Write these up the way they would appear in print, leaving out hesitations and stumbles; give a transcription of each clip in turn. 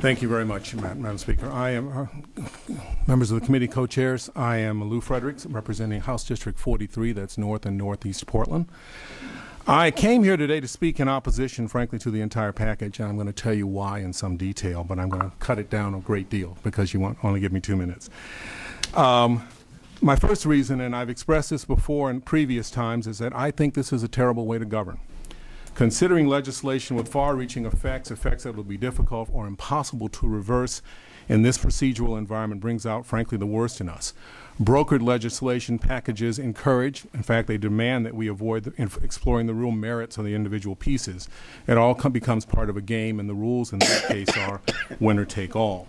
Thank you very much, Madam Speaker. I am, members of the committee co-chairs, I am Lou Frederick, representing House District 43, that's North and Northeast Portland. I came here today to speak in opposition, frankly, to the entire package, and I'm going to tell you why in some detail, but I'm going to cut it down a great deal because you won't only give me 2 minutes. My first reason, and I've expressed this before in previous times, is that I think this is a terrible way to govern. Considering legislation with far-reaching effects that will be difficult or impossible to reverse in this procedural environment brings out, frankly, the worst in us. Brokered legislation packages encourage, in fact, they demand that we avoid exploring the real merits of the individual pieces. It all becomes part of a game, and the rules in this case are winner take all.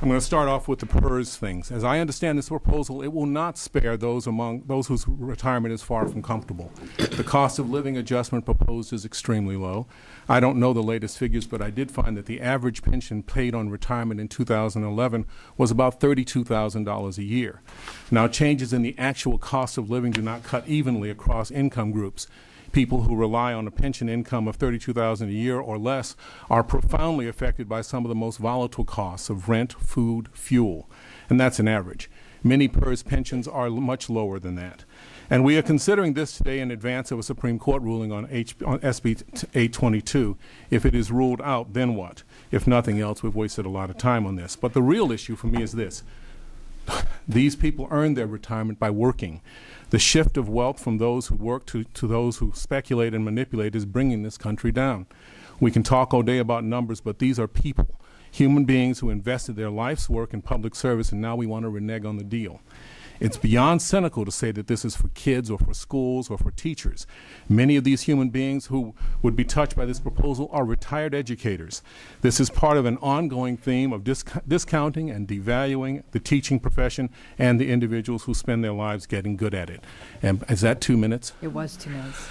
I'm going to start off with the PERS things. As I understand this proposal, it will not spare those whose retirement is far from comfortable. The cost of living adjustment proposed is extremely low. I don't know the latest figures, but I did find that the average pension paid on retirement in 2011 was about $32,000 a year. Now, changes in the actual cost of living do not cut evenly across income groups. People who rely on a pension income of $32,000 a year or less are profoundly affected by some of the most volatile costs of rent, food, fuel, and that's an average. Many PERS pensions are much lower than that. And we are considering this today in advance of a Supreme Court ruling on SB 822. If it is ruled out, then what? If nothing else, we've wasted a lot of time on this. But the real issue for me is this. These people earn their retirement by working. The shift of wealth from those who work to those who speculate and manipulate is bringing this country down. We can talk all day about numbers, but these are people, human beings who invested their life's work in public service, and now we want to renege on the deal. It's beyond cynical to say that this is for kids or for schools or for teachers. Many of these human beings who would be touched by this proposal are retired educators. This is part of an ongoing theme of discounting and devaluing the teaching profession and the individuals who spend their lives getting good at it. And is that 2 minutes? It was 2 minutes.